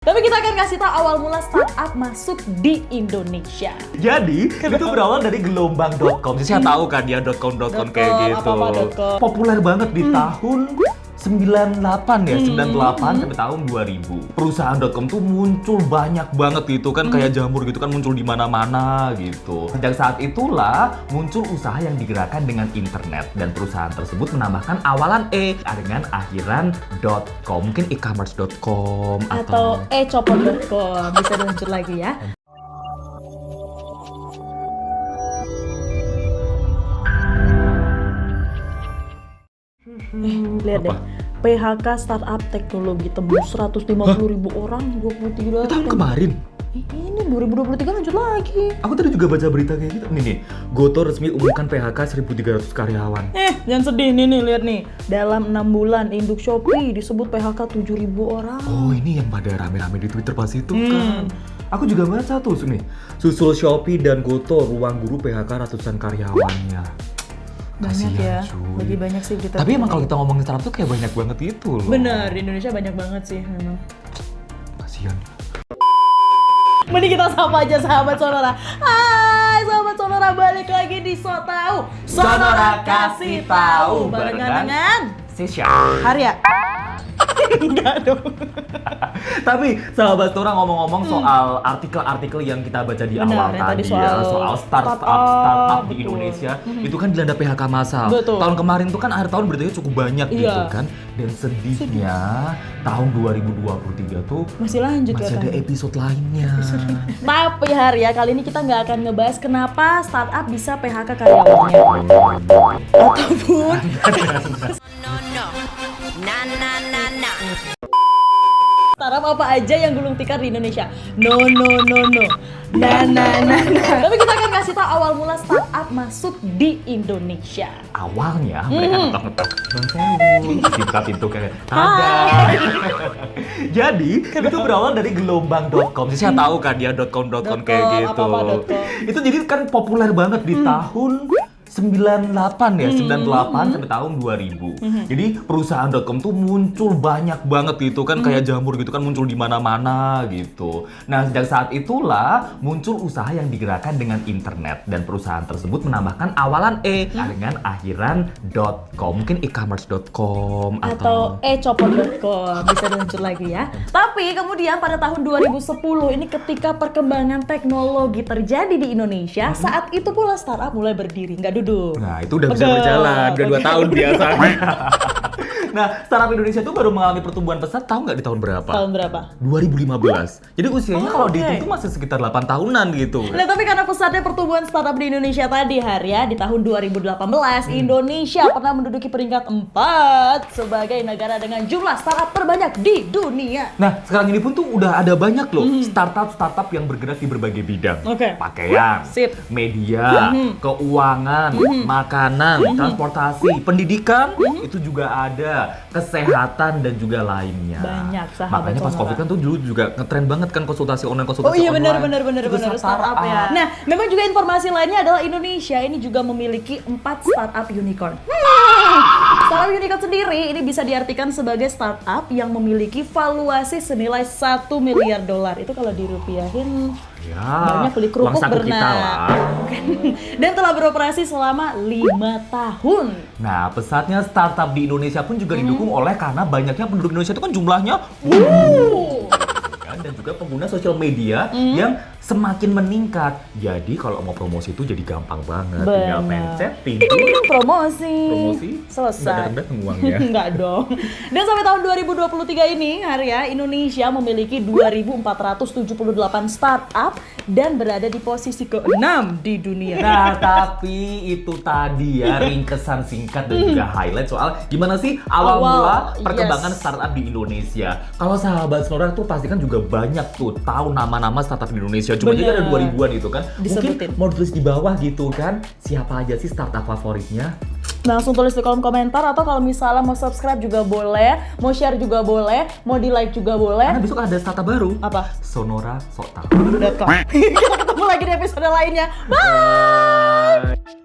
Tapi kita akan kasih tahu awal mula startup masuk di Indonesia. Jadi, itu berawal dari gelombang.com. Saya tahu kan dia .com kayak gitu. Apa-apa.com. Populer banget di tahun 98 ya, 98 sampai tahun 2000. Perusahaan.com tuh muncul banyak banget gitu kan, kayak jamur gitu kan, muncul di mana-mana gitu. Sejak saat itulah muncul usaha yang digerakkan dengan internet, dan perusahaan tersebut menambahkan awalan E dengan akhiran .com, mungkin e-commerce.com Atau ecopot.com, bisa dilanjut lagi ya. Lihat deh, PHK startup teknologi tembus 150.000 orang 23 tahun kemarin. Ini 2023 lanjut lagi. Aku tadi juga baca berita kayak gitu. Nih, Goto resmi umumkan PHK 1.300 karyawan. Jangan sedih nih, lihat nih. Dalam 6 bulan induk Shopee disebut PHK 7.000 orang. Oh, ini yang pada rame-rame di Twitter pas itu kan. Aku juga baca tuh nih. Susul Shopee dan Goto, ruang guru PHK ratusan karyawannya. Banyak ya, Cuy. lebih banyak sih kita. Tapi emang kalau kita ngomongin startup tuh kayak banyak banget itu loh. Bener, di Indonesia banyak banget sih memang. Kasian. Mending kita sapa aja sahabat Sonora. Hai sahabat Sonora, balik lagi di So Tahu. Sonora kasih tahu barengan dengan Sisha. Harya. Enggak dong. Tapi sahabat Sonora, ngomong-ngomong soal artikel-artikel yang kita baca di Benar, awal yang tadi tadi ya, soal startup di betul. Indonesia itu kan dilanda PHK massal. Betul. Tahun kemarin tuh kan akhir tahun beritanya cukup banyak gitu Iya. kan. Dan sedihnya tahun 2023 tuh Masih lanjut masih ada katanya. episode lainnya. Tapi Harya, kali ini kita nggak akan ngebahas kenapa startup bisa PHK karyawannya. Ataupun startup apa aja yang gulung tikar di Indonesia. No. Nah. Tapi kita akan kasih tahu awal mula startup masuk di Indonesia. Awalnya mereka ngetok-ngetok Bang Sewu, buka pintu kayak ada. Jadi itu berawal dari gelombang.com. Saya tahu kan dia .com kayak gitu. apa-apa.com. Itu jadi kan populer banget di tahun 98 ya, 98 sampai tahun 2000. Jadi perusahaan.com tuh muncul banyak banget gitu kan, kayak jamur gitu kan, muncul di mana-mana gitu. Nah, sejak saat itulah muncul usaha yang digerakkan dengan internet, dan perusahaan tersebut menambahkan awalan E dengan akhiran .com, mungkin e-commerce.com Atau ecopot.com, bisa dilanjut lagi ya. Tapi kemudian pada tahun 2010 ini ketika perkembangan teknologi terjadi di Indonesia, saat itu pula startup mulai berdiri, nggak duduk. Nah, itu udah bisa berjalan, udah 2 tahun biasanya. Nah, startup Indonesia tuh baru mengalami pertumbuhan pesat, tahu nggak di tahun berapa? Tahun berapa? 2015. Jadi usianya kalau oke. dihitung tuh masih sekitar 8 tahunan gitu. Nah, tapi karena pesatnya pertumbuhan startup di Indonesia tadi, Harya, di tahun 2018, Indonesia pernah menduduki peringkat 4 sebagai negara dengan jumlah startup terbanyak di dunia. Nah, sekarang ini pun tuh udah ada banyak loh startup yang bergerak di berbagai bidang. Oke. Pakaian, Sip. media, keuangan, makanan, transportasi, pendidikan, itu juga ada, kesehatan dan juga lainnya. Banyak, sahabat Makanya pas Sonora. Covid kan tuh dulu juga ngetren banget kan konsultasi online, Oh iya, benar Juga startup ya. Nah, memang juga informasi lainnya adalah Indonesia ini juga memiliki 4 startup unicorn. Startup unicorn sendiri ini bisa diartikan sebagai startup yang memiliki valuasi senilai $1 miliar. Itu kalau dirupiahin Ya, banyak beli kerupuk uang saku kita berenang. lah. Dan telah beroperasi selama 5 tahun. Nah, pesatnya startup di Indonesia pun juga didukung oleh karena banyaknya penduduk Indonesia itu kan jumlahnya dan juga pengguna sosial media yang semakin meningkat. Jadi kalau mau promosi itu jadi gampang banget. Tinggal pencet pintu. Promosi. Selesai. Nggak datang uangnya. Enggak dong. Dan sampai tahun 2023 ini, Harya, Indonesia memiliki 2.478 startup dan berada di posisi ke-6 di dunia. Nah, tapi itu tadi ya ringkesan singkat dan juga highlight soal gimana sih awal mula perkembangan startup di Indonesia. Kalau sahabat Sonora tuh pasti kan juga banyak tuh tahu nama-nama startup di Indonesia. Cuma jadi ada 2000-an gitu kan. Disebutin. Mungkin mau tulis di bawah gitu kan. Siapa aja sih startup favoritnya? Langsung tulis di kolom komentar, atau kalau misalnya mau subscribe juga boleh, mau share juga boleh, mau di like juga boleh. Karena besok ada startup baru. Apa? Sonora Sok Tahu. Kita ketemu lagi di episode lainnya. Bye!